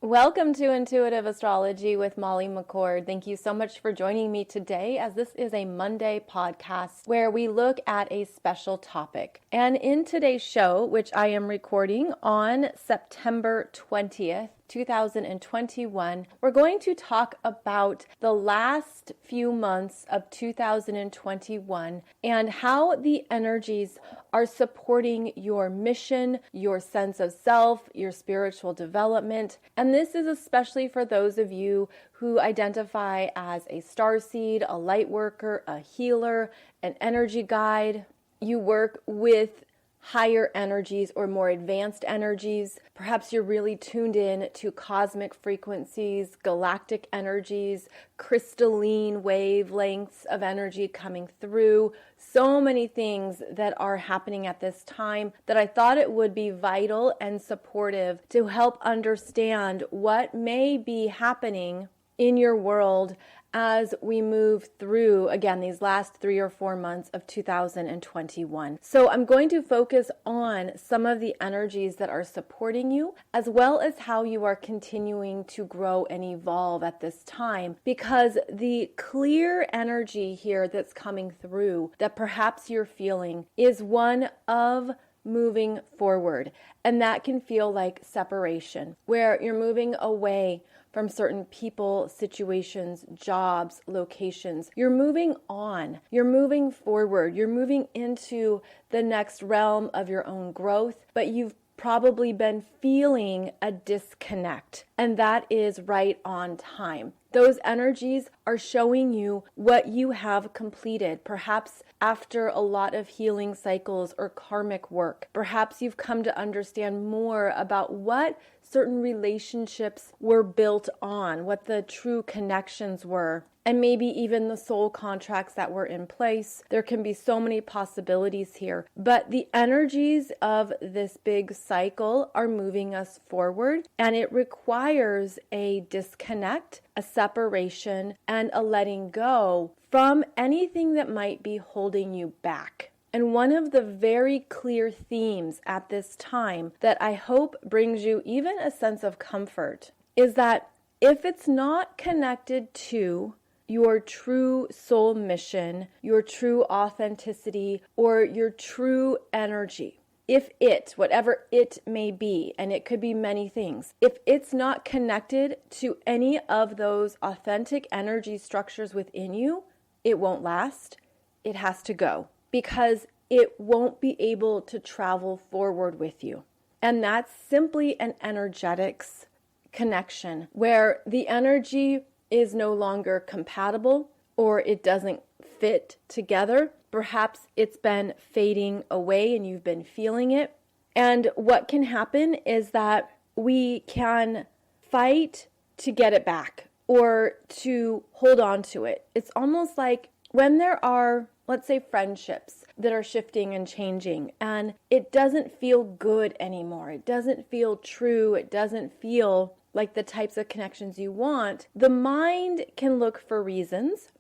Welcome to Intuitive Astrology with Molly McCord. Thank you so much for joining me today, as this is a Monday podcast where we look at a special topic. And in today's show, which I am recording on September 20th, 2021, we're going to talk about the last few months of 2021 and how the energies are supporting your mission, your sense of self, your spiritual development. And this is especially for those of you who identify as a starseed, a lightworker, a healer, an energy guide. You work with higher energies or more advanced energies. Perhaps you're really tuned in to cosmic frequencies, galactic energies, crystalline wavelengths of energy coming through. So many things that are happening at this time that I thought it would be vital and supportive to help understand what may be happening in your world as we move through, again, these last 3 or 4 months of 2021. So I'm going to focus on some of the energies that are supporting you, as well as how you are continuing to grow and evolve at this time, because the clear energy here that's coming through that perhaps you're feeling is one of moving forward. And that can feel like separation, where you're moving away from certain people, situations, jobs, locations. You're moving on. You're moving forward. You're moving into the next realm of your own growth, but you've probably been feeling a disconnect, and that is right on time. Those energies are showing you what you have completed, perhaps after a lot of healing cycles or karmic work. Perhaps you've come to understand more about what certain relationships were built on, what the true connections were, and maybe even the soul contracts that were in place. There can be so many possibilities here, but the energies of this big cycle are moving us forward, and it requires a disconnect, a separation, and a letting go from anything that might be holding you back. And one of the very clear themes at this time that I hope brings you even a sense of comfort is that if it's not connected to your true soul mission, your true authenticity, or your true energy, if it, whatever it may be, and it could be many things, if it's not connected to any of those authentic energy structures within you, it won't last. It has to go, because it won't be able to travel forward with you. And that's simply an energetics connection where the energy is no longer compatible or it doesn't fit together. Perhaps it's been fading away and you've been feeling it. And what can happen is that we can fight to get it back or to hold on to it. It's almost like when there are, let's say, friendships that are shifting and changing, and it doesn't feel good anymore. It doesn't feel true. It doesn't feel like the types of connections you want. The mind can look for reasons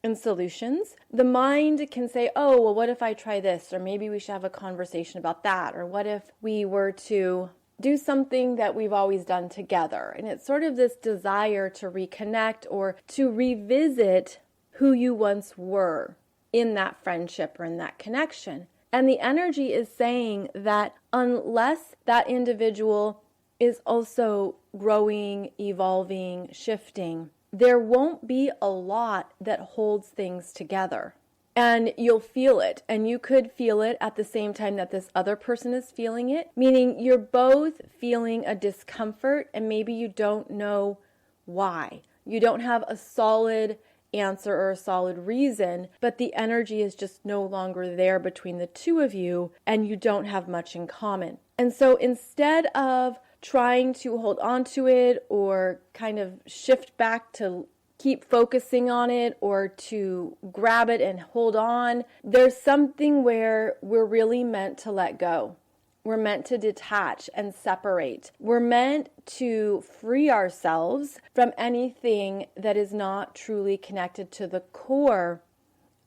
and solutions. The mind can say, oh, well, what if I try this? Or maybe we should have a conversation about that. Or what if we were to do something that we've always done together? And it's sort of this desire to reconnect or to revisit who you once were in that friendship or in that connection. And the energy is saying that unless that individual is also growing, evolving, shifting, there won't be a lot that holds things together. And you'll feel it, and you could feel it at the same time that this other person is feeling it, meaning you're both feeling a discomfort and maybe you don't know why. You don't have a solid answer or a solid reason, but the energy is just no longer there between the two of you and you don't have much in common. And so instead of trying to hold on to it or kind of shift back to keep focusing on it or to grab it and hold on, there's something where we're really meant to let go. We're meant to detach and separate. We're meant to free ourselves from anything that is not truly connected to the core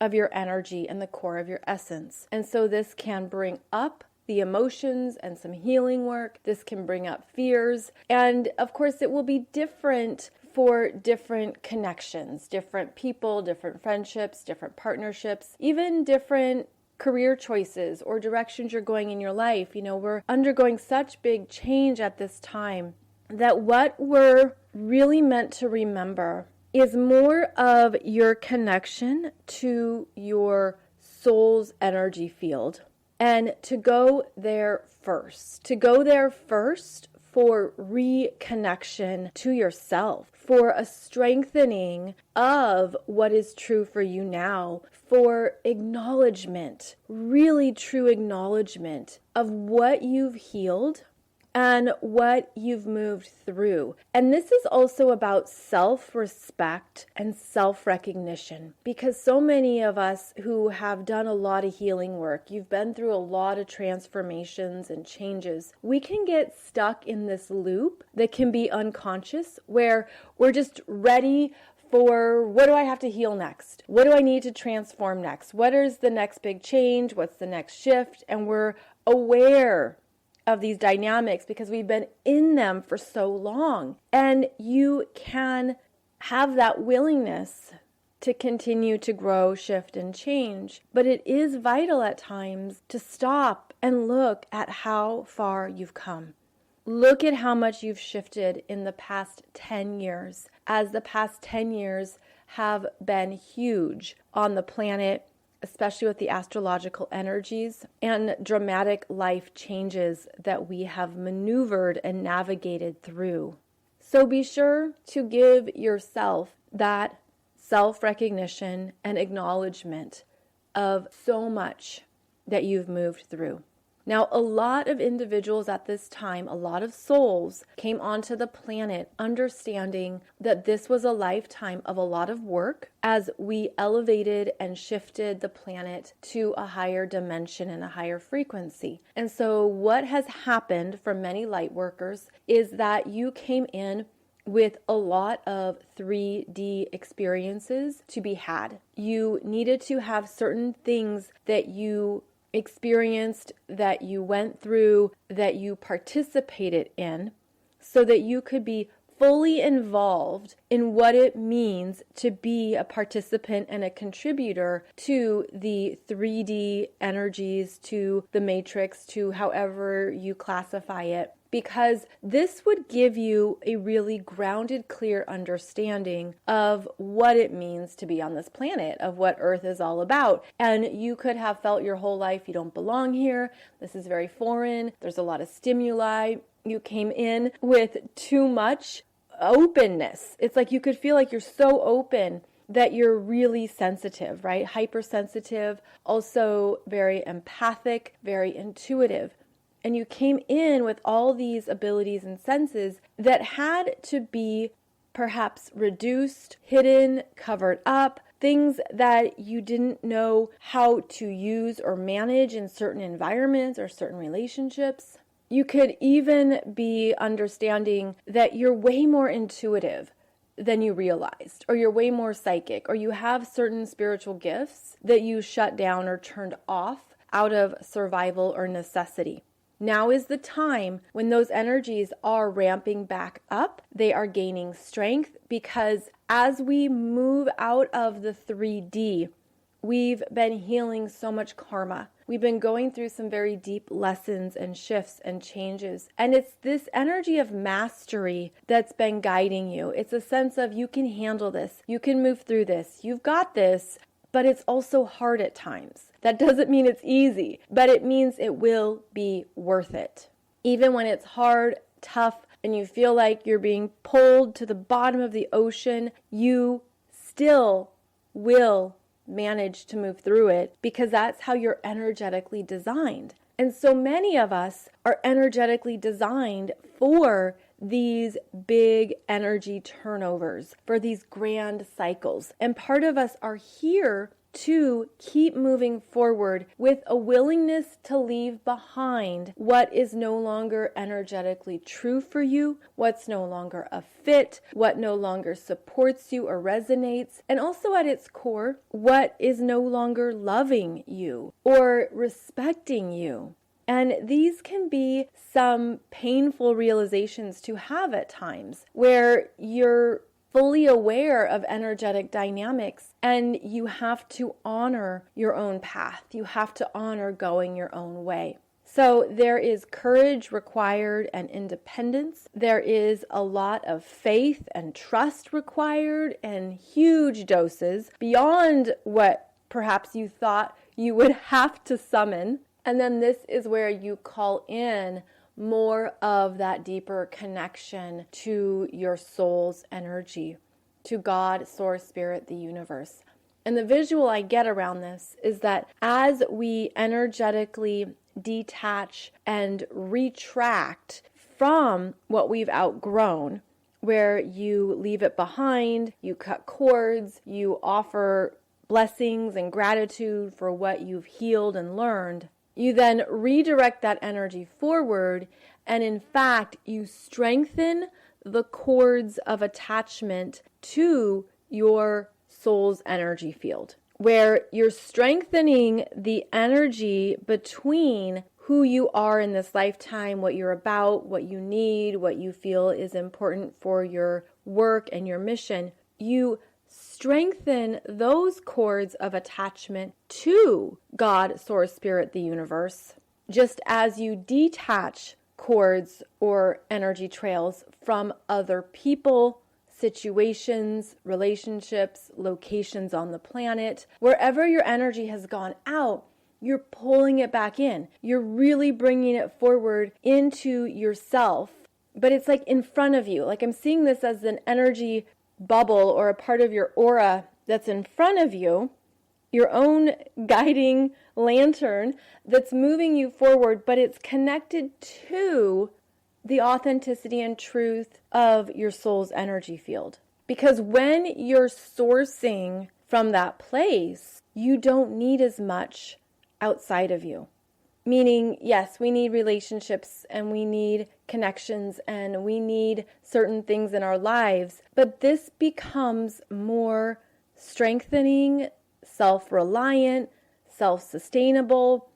of your energy and the core of your essence. And so this can bring up the emotions and some healing work. This can bring up fears. And of course, it will be different for different connections, different people, different friendships, different partnerships, even different career choices or directions you're going in your life. We're undergoing such big change at this time that what we're really meant to remember is more of your connection to your soul's energy field, and to go there first. For reconnection to yourself, for a strengthening of what is true for you now, for acknowledgement, really true acknowledgement of what you've healed and what you've moved through. And this is also about self-respect and self-recognition, because so many of us who have done a lot of healing work, you've been through a lot of transformations and changes, we can get stuck in this loop that can be unconscious, where we're just ready for, what do I have to heal next? What do I need to transform next? What is the next big change? What's the next shift? And we're aware of these dynamics because we've been in them for so long. And you can have that willingness to continue to grow, shift, and change. But it is vital at times to stop and look at how far you've come. Look at how much you've shifted in the past 10 years, as the past 10 years have been huge on the planet, especially with the astrological energies and dramatic life changes that we have maneuvered and navigated through. So be sure to give yourself that self-recognition and acknowledgement of so much that you've moved through. Now, a lot of individuals at this time, a lot of souls came onto the planet understanding that this was a lifetime of a lot of work as we elevated and shifted the planet to a higher dimension and a higher frequency. And so what has happened for many light workers is that you came in with a lot of 3D experiences to be had. You needed to have certain things that you experienced, that you went through, that you participated in, so that you could be fully involved in what it means to be a participant and a contributor to the 3D energies, to the matrix, to however you classify it. Because this would give you a really grounded, clear understanding of what it means to be on this planet, of what Earth is all about. And you could have felt your whole life you don't belong here. This is very foreign. There's a lot of stimuli. You came in with too much openness. It's like you could feel like you're so open that you're really sensitive, right? Hypersensitive, also very empathic, very intuitive. And you came in with all these abilities and senses that had to be perhaps reduced, hidden, covered up, things that you didn't know how to use or manage in certain environments or certain relationships. You could even be understanding that you're way more intuitive than you realized, or you're way more psychic, or you have certain spiritual gifts that you shut down or turned off out of survival or necessity. Now is the time when those energies are ramping back up. They are gaining strength, because as we move out of the 3D, we've been healing so much karma. We've been going through some very deep lessons and shifts and changes. And it's this energy of mastery that's been guiding you. It's a sense of you can handle this. You can move through this. You've got this. But it's also hard at times. That doesn't mean it's easy, but it means it will be worth it. Even when it's hard, tough, and you feel like you're being pulled to the bottom of the ocean, you still will manage to move through it, because that's how you're energetically designed. And so many of us are energetically designed for these big energy turnovers, for these grand cycles. And part of us are here to keep moving forward with a willingness to leave behind what is no longer energetically true for you, what's no longer a fit, what no longer supports you or resonates, and also at its core, what is no longer loving you or respecting you. And these can be some painful realizations to have at times where you're fully aware of energetic dynamics and you have to honor your own path. You have to honor going your own way. So there is courage required and independence. There is a lot of faith and trust required and huge doses beyond what perhaps you thought you would have to summon. And then this is where you call in more of that deeper connection to your soul's energy, to God, Source, Spirit, the universe. And the visual I get around this is that as we energetically detach and retract from what we've outgrown, where you leave it behind, you cut cords, you offer blessings and gratitude for what you've healed and learned, you then redirect that energy forward, and in fact, you strengthen the cords of attachment to your soul's energy field, where you're strengthening the energy between who you are in this lifetime, what you're about, what you need, what you feel is important for your work and your mission. You strengthen those cords of attachment to God, Source, Spirit, the universe, just as you detach cords or energy trails from other people, situations, relationships, locations on the planet. Wherever your energy has gone out, you're pulling it back in. You're really bringing it forward into yourself, but it's like in front of you. Like I'm seeing this as an energy bubble or a part of your aura that's in front of you, your own guiding lantern that's moving you forward, but it's connected to the authenticity and truth of your soul's energy field. Because when you're sourcing from that place, you don't need as much outside of you. Meaning, yes, we need relationships and we need connections and we need certain things in our lives, but this becomes more strengthening, self-reliant, self-sustainable.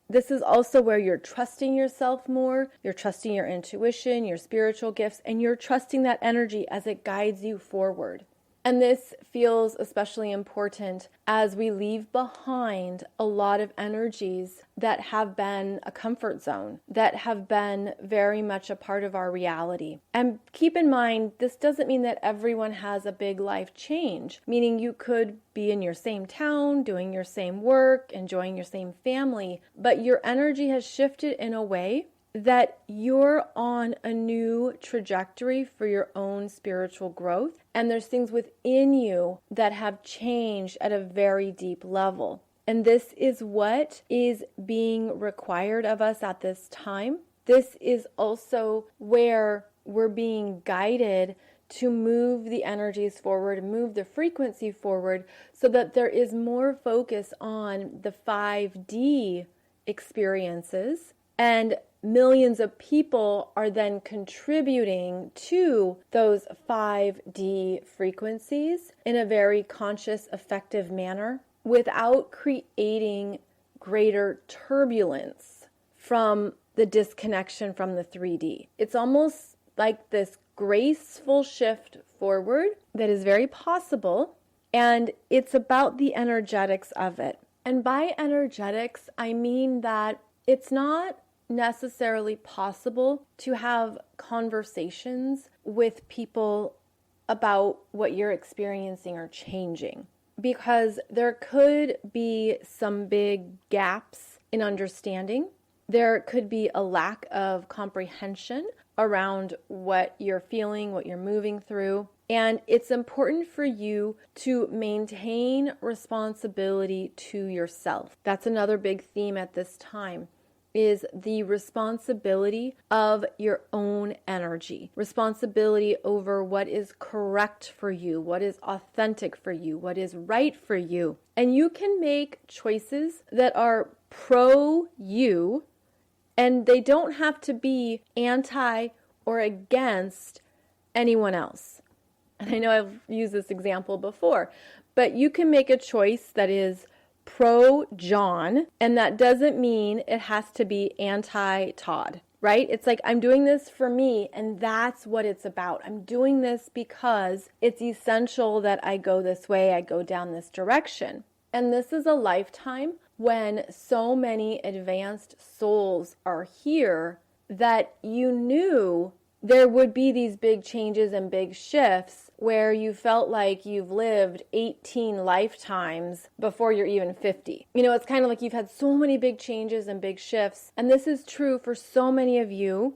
This is also where you're trusting yourself more, you're trusting your intuition, your spiritual gifts, and you're trusting that energy as it guides you forward. And this feels especially important as we leave behind a lot of energies that have been a comfort zone, that have been very much a part of our reality. And keep in mind, this doesn't mean that everyone has a big life change, meaning you could be in your same town, doing your same work, enjoying your same family, but your energy has shifted in a way that you're on a new trajectory for your own spiritual growth. And there's things within you that have changed at a very deep level. And this is what is being required of us at this time. This is also where we're being guided to move the energies forward, move the frequency forward, so that there is more focus on the 5D experiences, and millions of people are then contributing to those 5D frequencies in a very conscious, effective manner without creating greater turbulence from the disconnection from the 3D. It's almost like this graceful shift forward that is very possible, and it's about the energetics of it. And by energetics, I mean that it's not necessarily possible to have conversations with people about what you're experiencing or changing, because there could be some big gaps in understanding. There could be a lack of comprehension around what you're feeling, what you're moving through. And it's important for you to maintain responsibility to yourself. That's another big theme at this time, is the responsibility of your own energy, responsibility over what is correct for you, what is authentic for you, what is right for you. And you can make choices that are pro you, and they don't have to be anti or against anyone else. And I know I've used this example before, but you can make a choice that is pro-John, and that doesn't mean it has to be anti-Todd, right? It's like, I'm doing this for me, and that's what it's about. I'm doing this because it's essential that I go this way, I go down this direction. And this is a lifetime when so many advanced souls are here that you knew there would be these big changes and big shifts where you felt like you've lived 18 lifetimes before you're even 50. You know, it's kind of like you've had so many big changes and big shifts. And this is true for so many of you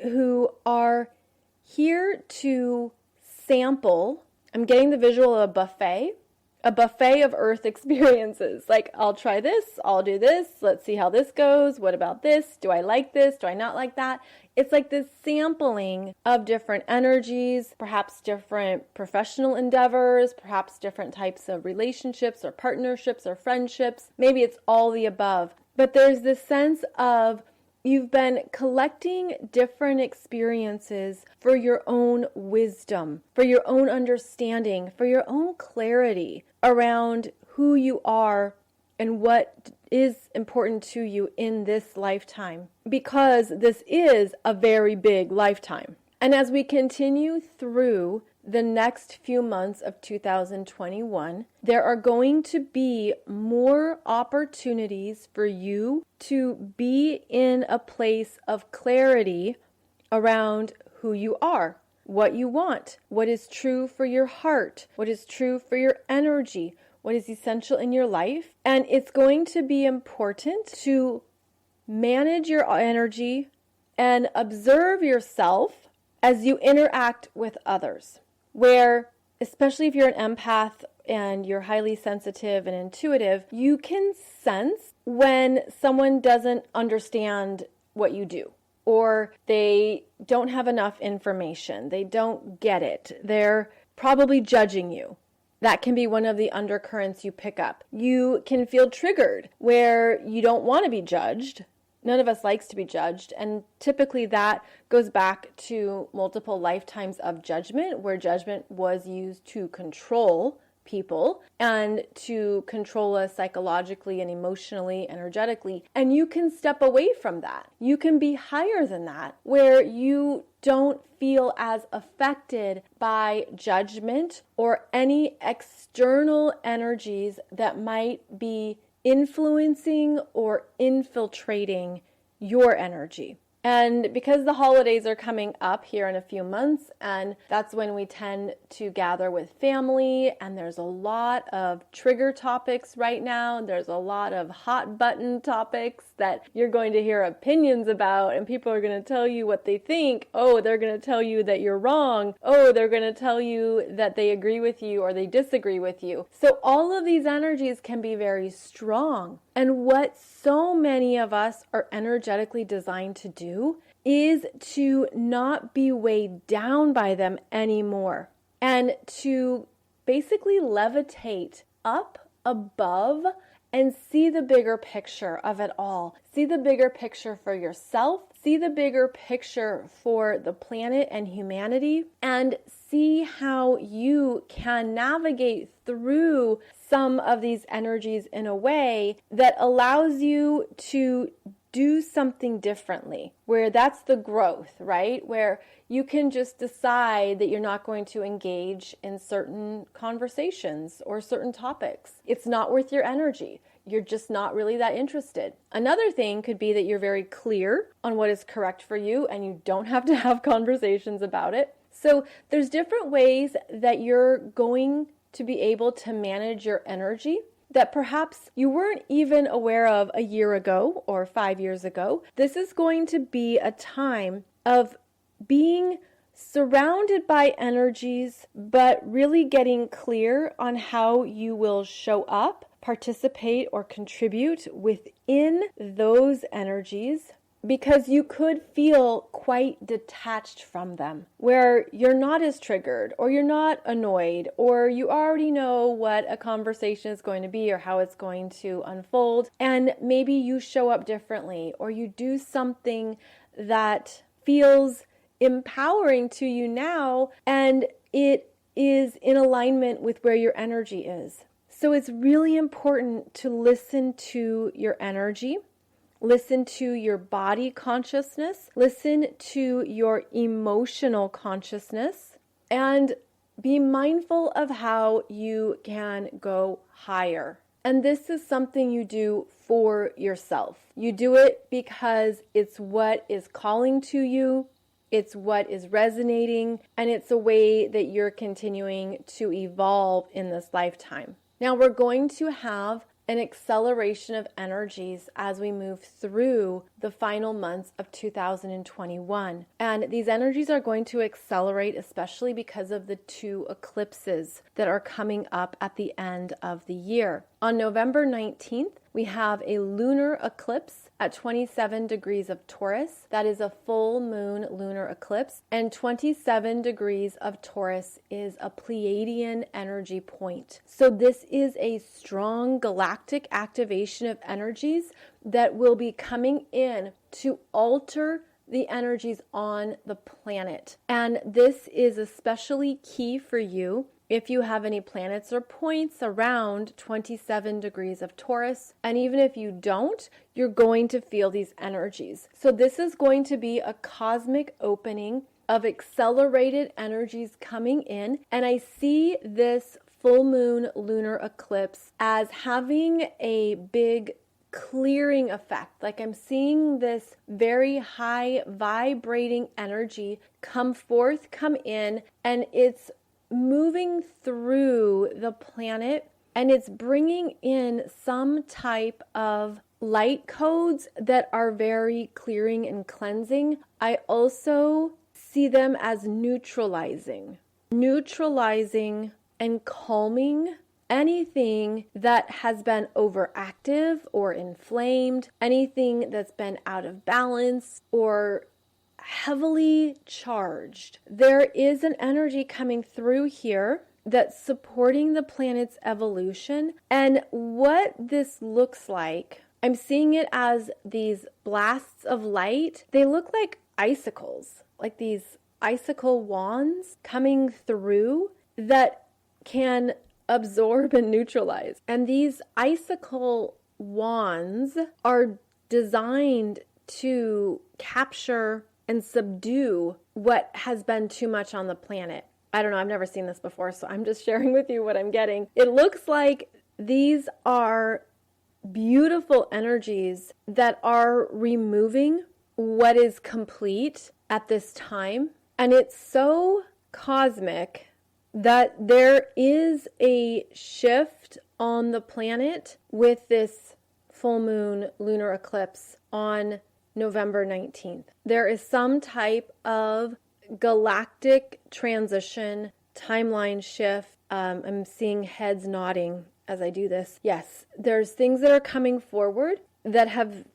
who are here to sample. I'm getting the visual of a buffet of earth experiences. Like, I'll try this, I'll do this, let's see how this goes. What about this? Do I like this? Do I not like that? It's like this sampling of different energies, perhaps different professional endeavors, perhaps different types of relationships or partnerships or friendships. Maybe it's all the above. But there's this sense of you've been collecting different experiences for your own wisdom, for your own understanding, for your own clarity around who you are and what is important to you in this lifetime, because this is a very big lifetime. And as we continue through the next few months of 2021, there are going to be more opportunities for you to be in a place of clarity around who you are, what you want, what is true for your heart, what is true for your energy, what is essential in your life. And it's going to be important to manage your energy and observe yourself as you interact with others, where, especially if you're an empath and you're highly sensitive and intuitive, you can sense when someone doesn't understand what you do, or they don't have enough information, they don't get it, they're probably judging you. That can be one of the undercurrents you pick up. You can feel triggered where you don't want to be judged. None of us likes to be judged, and typically that goes back to multiple lifetimes of judgment, where judgment was used to control people and to control us psychologically and emotionally, energetically. And you can step away from that. You can be higher than that, where you don't feel as affected by judgment or any external energies that might be influencing or infiltrating your energy. And because the holidays are coming up here in a few months, and that's when we tend to gather with family, and there's a lot of trigger topics right now. There's a lot of hot button topics that you're going to hear opinions about, and people are going to tell you what they think. Oh, they're going to tell you that you're wrong. Oh, they're going to tell you that they agree with you or they disagree with you. So all of these energies can be very strong. And what so many of us are energetically designed to do is to not be weighed down by them anymore, and to basically levitate up above and see the bigger picture of it all. See the bigger picture for yourself, see the bigger picture for the planet and humanity, and see how you can navigate through some of these energies in a way that allows you to do something differently, where that's the growth, right? Where you can just decide that you're not going to engage in certain conversations or certain topics. It's not worth your energy. You're just not really that interested. Another thing could be that you're very clear on what is correct for you and you don't have to have conversations about it. So there's different ways that you're going to be able to manage your energy that perhaps you weren't even aware of a year ago or 5 years ago. This is going to be a time of being surrounded by energies, but really getting clear on how you will show up, participate, or contribute within those energies, because you could feel quite detached from them, where you're not as triggered, or you're not annoyed, or you already know what a conversation is going to be or how it's going to unfold, and maybe you show up differently, or you do something that feels empowering to you now, and it is in alignment with where your energy is. So it's really important to listen to your energy, listen to your body consciousness, listen to your emotional consciousness, and be mindful of how you can go higher. And this is something you do for yourself. You do it because it's what is calling to you, it's what is resonating, and it's a way that you're continuing to evolve in this lifetime. Now we're going to have an acceleration of energies as we move through the final months of 2021. And these energies are going to accelerate, especially because of the 2 eclipses that are coming up at the end of the year. On November 19th, we have a lunar eclipse at 27 degrees of Taurus. That is a full moon lunar eclipse. And 27 degrees of Taurus is a Pleiadian energy point. So this is a strong galactic activation of energies that will be coming in to alter the energies on the planet. And this is especially key for you if you have any planets or points around 27 degrees of Taurus. And even if you don't, you're going to feel these energies. So this is going to be a cosmic opening of accelerated energies coming in. And I see this full moon lunar eclipse as having a big clearing effect. Like I'm seeing this very high vibrating energy come forth, come in, and it's moving through the planet, and it's bringing in some type of light codes that are very clearing and cleansing. I also see them as neutralizing and calming anything that has been overactive or inflamed, anything that's been out of balance or heavily charged. There is an energy coming through here that's supporting the planet's evolution. And what this looks like, I'm seeing it as these blasts of light. They look like icicles, like these icicle wands coming through that can absorb and neutralize. And these icicle wands are designed to capture and subdue what has been too much on the planet. I don't know, I've never seen this before, so I'm just sharing with you what I'm getting. It looks like these are beautiful energies that are removing what is complete at this time. And it's so cosmic that there is a shift on the planet with this full moon lunar eclipse on November 19th. There is some type of galactic transition, timeline shift. I'm seeing heads nodding as I do this. Yes, there's things that are coming forward that have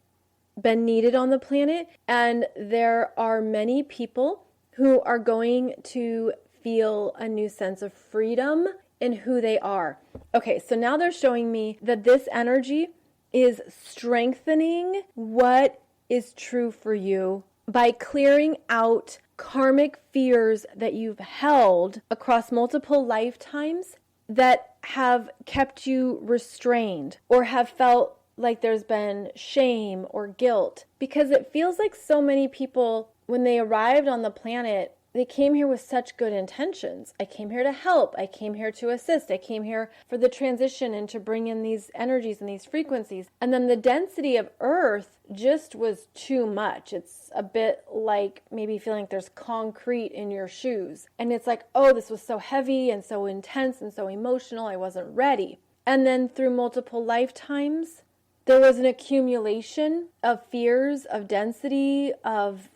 been needed on the planet, and there are many people who are going to feel a new sense of freedom in who they are. Okay, so now they're showing me that this energy is strengthening what is true for you by clearing out karmic fears that you've held across multiple lifetimes that have kept you restrained or have felt like there's been shame or guilt. Because it feels like so many people, when they arrived on the planet, they came here with such good intentions. I came here to help. I came here to assist. I came here for the transition and to bring in these energies and these frequencies. And then the density of Earth just was too much. It's a bit like maybe feeling like there's concrete in your shoes. And it's like, oh, this was so heavy and so intense and so emotional. I wasn't ready. And then through multiple lifetimes, there was an accumulation of fears, of density, of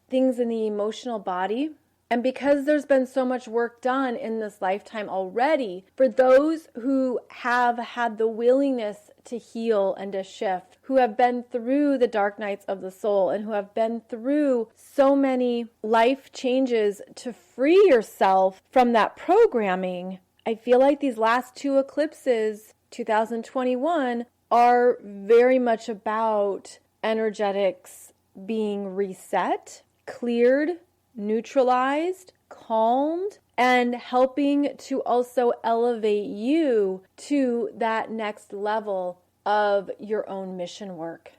things in the emotional body. And because there's been so much work done in this lifetime already, for those who have had the willingness to heal and to shift, who have been through the dark nights of the soul and who have been through so many life changes to free yourself from that programming, I feel like these last 2 eclipses, 2021, are very much about energetics being reset, cleared, neutralized, calmed and helping to also elevate you to that next level of your own mission work.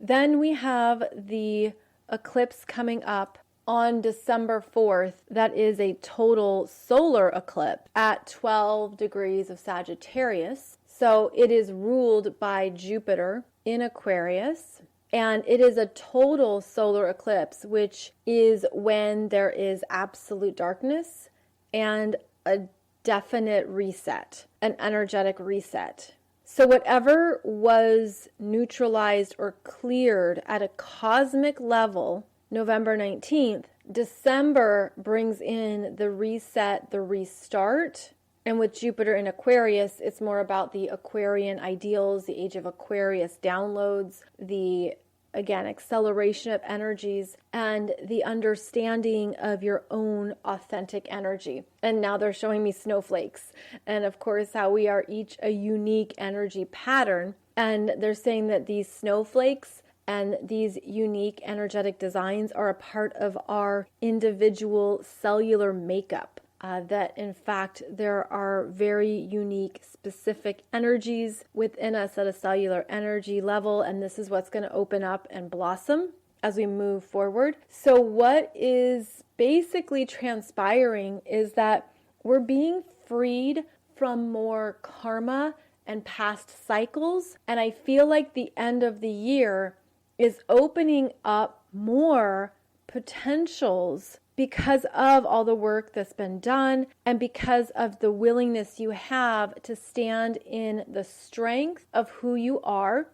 Then we have the eclipse coming up on December 4th. That is a total solar eclipse at 12 degrees of Sagittarius. So it is ruled by Jupiter in Aquarius. And it is a total solar eclipse, which is when there is absolute darkness and a definite reset, an energetic reset. So whatever was neutralized or cleared at a cosmic level, November 19th, December brings in the reset, the restart. And with Jupiter in Aquarius, it's more about the Aquarian ideals, the age of Aquarius downloads, the, again, acceleration of energies, and the understanding of your own authentic energy. And now they're showing me snowflakes. And of course, how we are each a unique energy pattern. And they're saying that these snowflakes and these unique energetic designs are a part of our individual cellular makeup. That in fact, there are very unique, specific energies within us at a cellular energy level, and this is what's going to open up and blossom as we move forward. So what is basically transpiring is that we're being freed from more karma and past cycles, and I feel like the end of the year is opening up more potentials because of all the work that's been done and because of the willingness you have to stand in the strength of who you are,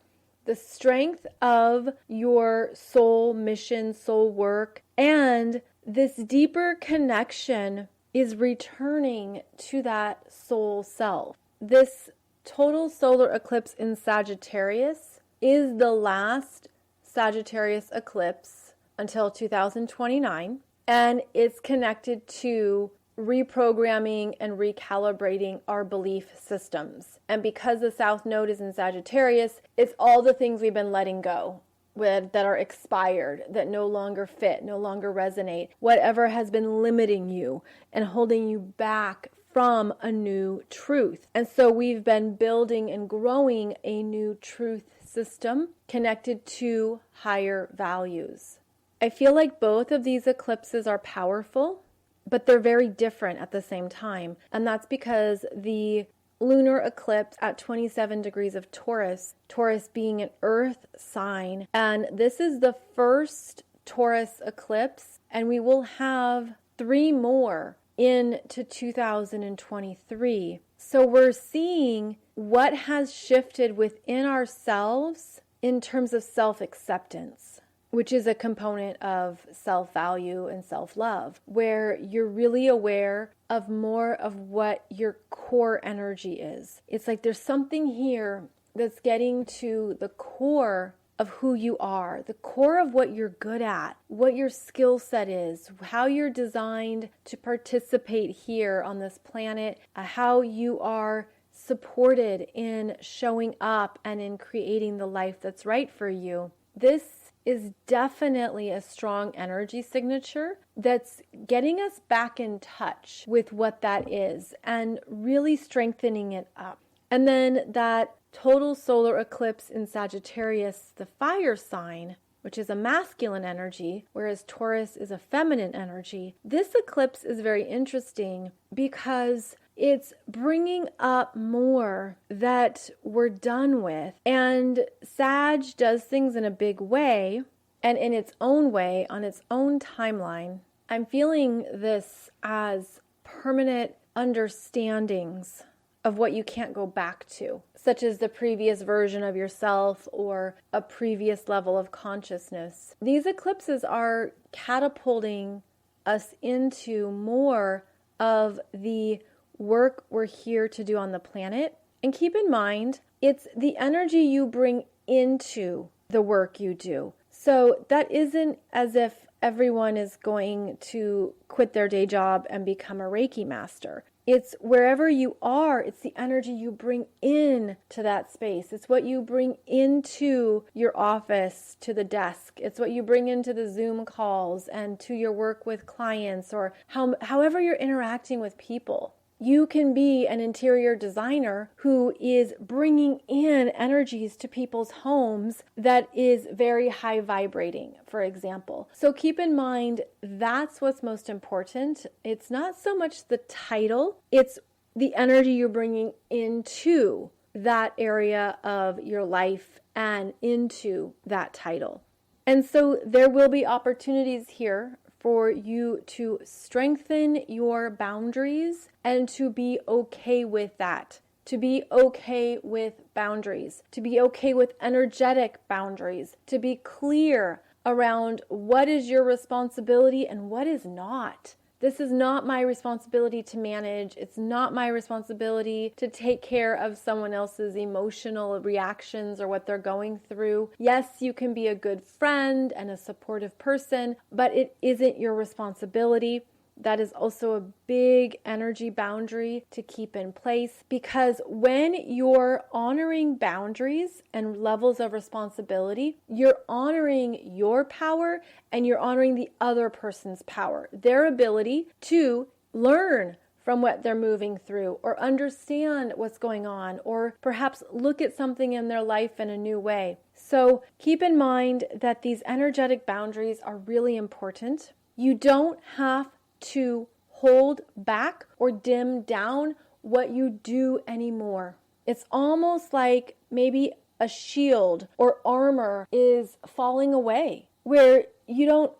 the strength of your soul mission, soul work, and this deeper connection is returning to that soul self. This total solar eclipse in Sagittarius is the last Sagittarius eclipse until 2029. And it's connected to reprogramming and recalibrating our belief systems. And because the South Node is in Sagittarius, it's all the things we've been letting go that are expired, that no longer fit, no longer resonate, whatever has been limiting you and holding you back from a new truth. And so we've been building and growing a new truth system connected to higher values. I feel like both of these eclipses are powerful, but they're very different at the same time. And that's because the lunar eclipse at 27 degrees of Taurus, Taurus being an earth sign, and this is the first Taurus eclipse, and we will have 3 more into 2023. So we're seeing what has shifted within ourselves in terms of self-acceptance, which is a component of self-value and self-love, where you're really aware of more of what your core energy is. It's like there's something here that's getting to the core of who you are, the core of what you're good at, what your skill set is, how you're designed to participate here on this planet, how you are supported in showing up and in creating the life that's right for you. This is definitely a strong energy signature that's getting us back in touch with what that is and really strengthening it up. And then that total solar eclipse in Sagittarius, the fire sign, which is a masculine energy, whereas Taurus is a feminine energy. This eclipse is very interesting because it's bringing up more that we're done with. And Sag does things in a big way and in its own way, on its own timeline. I'm feeling this as permanent understandings of what you can't go back to, such as the previous version of yourself or a previous level of consciousness. These eclipses are catapulting us into more of the work we're here to do on the planet. And keep in mind, it's the energy you bring into the work you do. So that isn't as if everyone is going to quit their day job and become a Reiki master. It's wherever you are, it's the energy you bring in to that space. It's what you bring into your office, to the desk. It's what you bring into the Zoom calls and to your work with clients, or however you're interacting with people. You can be an interior designer who is bringing in energies to people's homes that is very high vibrating, for example. So keep in mind, that's what's most important. It's not so much the title, it's the energy you're bringing into that area of your life and into that title. And so there will be opportunities here for you to strengthen your boundaries and to be okay with that, to be okay with boundaries, to be okay with energetic boundaries, to be clear around what is your responsibility and what is not. This is not my responsibility to manage. It's not my responsibility to take care of someone else's emotional reactions or what they're going through. Yes, you can be a good friend and a supportive person, but it isn't your responsibility. That is also a big energy boundary to keep in place, because when you're honoring boundaries and levels of responsibility, you're honoring your power and you're honoring the other person's power, their ability to learn from what they're moving through or understand what's going on or perhaps look at something in their life in a new way. So keep in mind that these energetic boundaries are really important. You don't have to hold back or dim down what you do anymore. It's almost like maybe a shield or armor is falling away, where you don't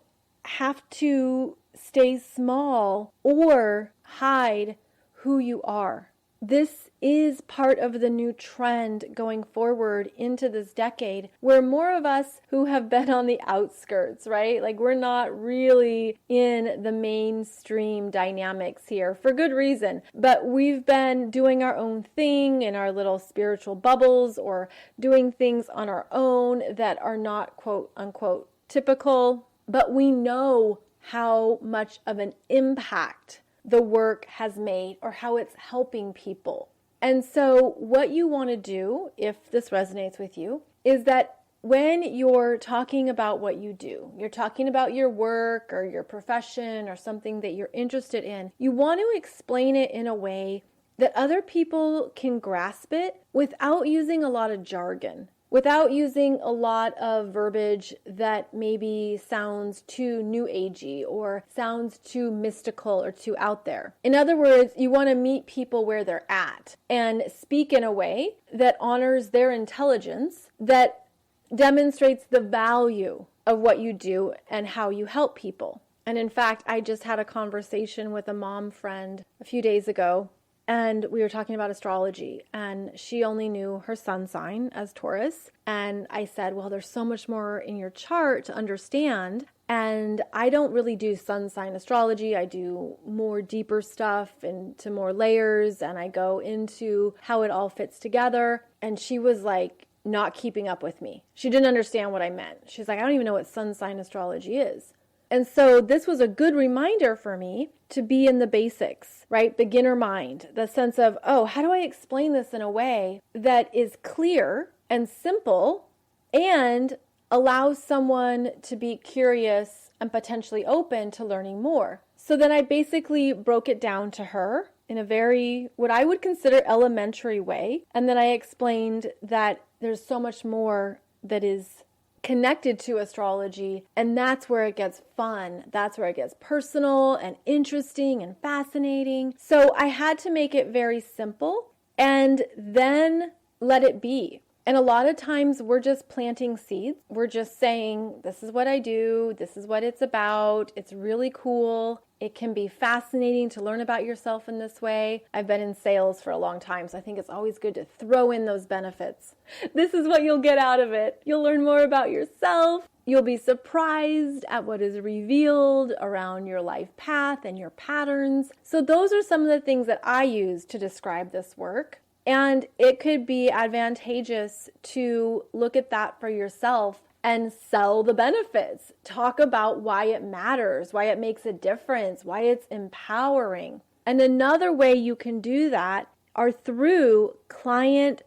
have to stay small or hide who you are. This is part of the new trend going forward into this decade, where more of us who have been on the outskirts, right? Like, we're not really in the mainstream dynamics here for good reason, but we've been doing our own thing in our little spiritual bubbles or doing things on our own that are not quote unquote typical, but we know how much of an impact the work has made or how it's helping people. And so what you want to do, if this resonates with you, is that when you're talking about what you do, you're talking about your work or your profession or something that you're interested in, you want to explain it in a way that other people can grasp it without using a lot of jargon, without using a lot of verbiage that maybe sounds too new agey or sounds too mystical or too out there. In other words, you want to meet people where they're at and speak in a way that honors their intelligence, that demonstrates the value of what you do and how you help people. And in fact, I just had a conversation with a mom friend a few days ago, and we were talking about astrology, and she only knew her sun sign as Taurus. And I said, well, there's so much more in your chart to understand. And I don't really do sun sign astrology. I do more deeper stuff into more layers, and I go into how it all fits together. And she was like not keeping up with me. She didn't understand what I meant. She's like, I don't even know what sun sign astrology is. And so this was a good reminder for me to be in the basics, right? Beginner mind, the sense of, oh, how do I explain this in a way that is clear and simple and allows someone to be curious and potentially open to learning more? So then I basically broke it down to her in a very, what I would consider elementary way. And then I explained that there's so much more that is connected to astrology, and that's where it gets fun. That's where it gets personal and interesting and fascinating. So I had to make it very simple and then let it be. And a lot of times we're just planting seeds. We're just saying, this is what I do. This is what it's about. It's really cool. It can be fascinating to learn about yourself in this way. I've been in sales for a long time, so I think it's always good to throw in those benefits. This is what you'll get out of it. You'll learn more about yourself. You'll be surprised at what is revealed around your life path and your patterns. So those are some of the things that I use to describe this work. And it could be advantageous to look at that for yourself and sell the benefits. Talk about why it matters, why it makes a difference, why it's empowering. And another way you can do that are through client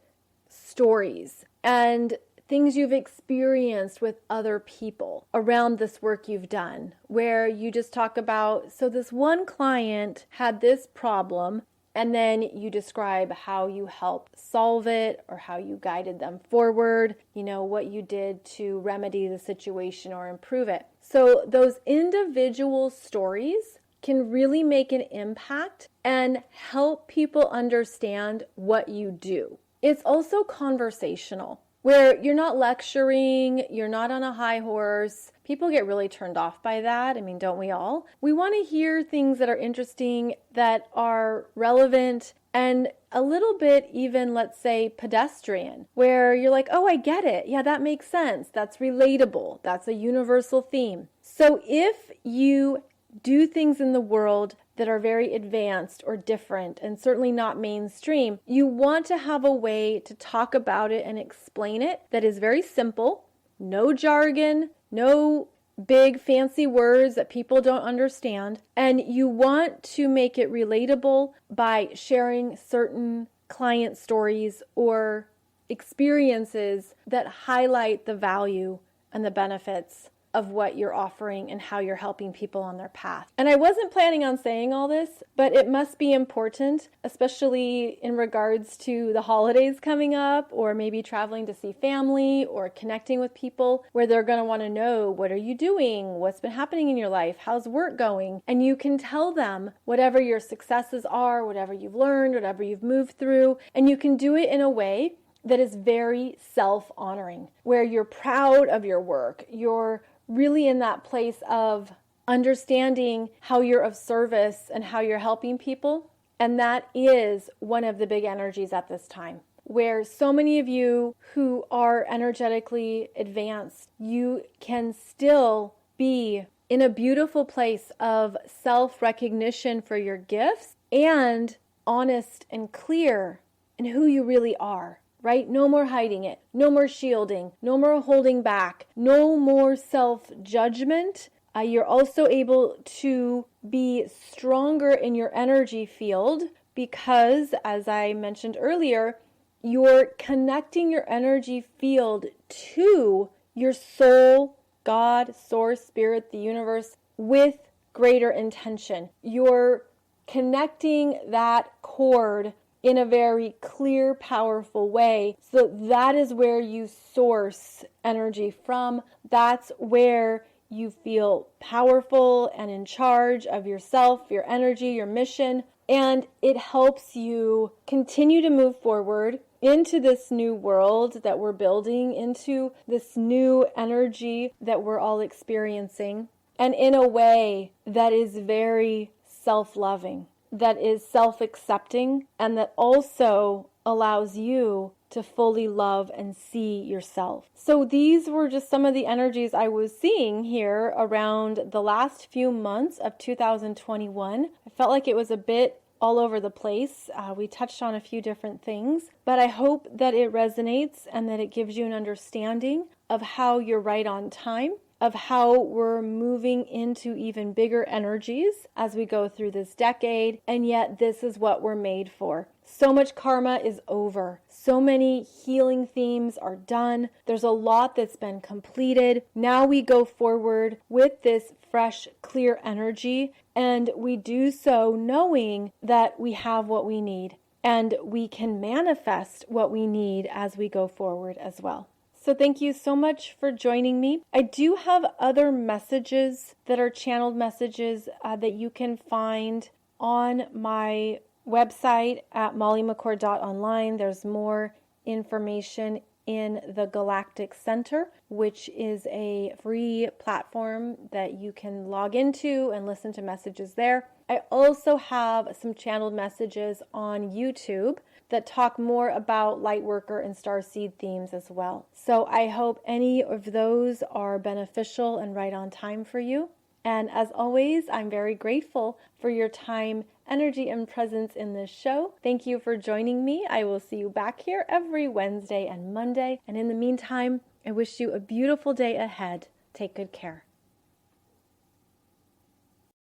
stories and things you've experienced with other people around this work you've done, where you just talk about, so this one client had this problem, and then you describe how you helped solve it or how you guided them forward, what you did to remedy the situation or improve it. So those individual stories can really make an impact and help people understand what you do. It's also conversational, where you're not lecturing, you're not on a high horse. People get really turned off by that. I mean, don't we all? We want to hear things that are interesting, that are relevant, and a little bit even, let's say, pedestrian, where you're like, oh, I get it. Yeah, that makes sense. That's relatable. That's a universal theme. So if you do things in the world that are very advanced or different and certainly not mainstream, you want to have a way to talk about it and explain it that is very simple, no jargon, no big fancy words that people don't understand, and you want to make it relatable by sharing certain client stories or experiences that highlight the value and the benefits of what you're offering and how you're helping people on their path. And I wasn't planning on saying all this, but it must be important, especially in regards to the holidays coming up, or maybe traveling to see family or connecting with people, where they're going to want to know, what are you doing? What's been happening in your life? How's work going? And you can tell them whatever your successes are, whatever you've learned, whatever you've moved through, and you can do it in a way that is very self-honoring, where you're proud of your work. You're really in that place of understanding how you're of service and how you're helping people. And that is one of the big energies at this time, where so many of you who are energetically advanced, you can still be in a beautiful place of self-recognition for your gifts and honest and clear in who you really are. Right? No more hiding it. No more shielding. No more holding back. No more self-judgment. You're also able to be stronger in your energy field because, as I mentioned earlier, you're connecting your energy field to your soul, God, source, spirit, the universe, with greater intention. You're connecting that cord in a very clear, powerful way. So that is where you source energy from. That's where you feel powerful and in charge of yourself, your energy, your mission. And it helps you continue to move forward into this new world that we're building, into this new energy that we're all experiencing, and in a way that is very self-loving, that is self-accepting, and that also allows you to fully love and see yourself. So these were just some of the energies I was seeing here around the last few months of 2021. I felt like it was a bit all over the place. We touched on a few different things, but I hope that it resonates and that it gives you an understanding of how you're right on time, of how we're moving into even bigger energies as we go through this decade, and yet this is what we're made for. So much karma is over. So many healing themes are done. There's a lot that's been completed. Now we go forward with this fresh, clear energy, and we do so knowing that we have what we need, and we can manifest what we need as we go forward as well. So thank you so much for joining me. I do have other messages that are channeled messages that you can find on my website at mollymccord.online. There's more information in the Galactic Center, which is a free platform that you can log into and listen to messages there. I also have some channeled messages on YouTube that talk more about Lightworker and Starseed themes as well. So I hope any of those are beneficial and right on time for you. And as always, I'm very grateful for your time, energy, and presence in this show. Thank you for joining me. I will see you back here every Wednesday and Monday. And in the meantime, I wish you a beautiful day ahead. Take good care.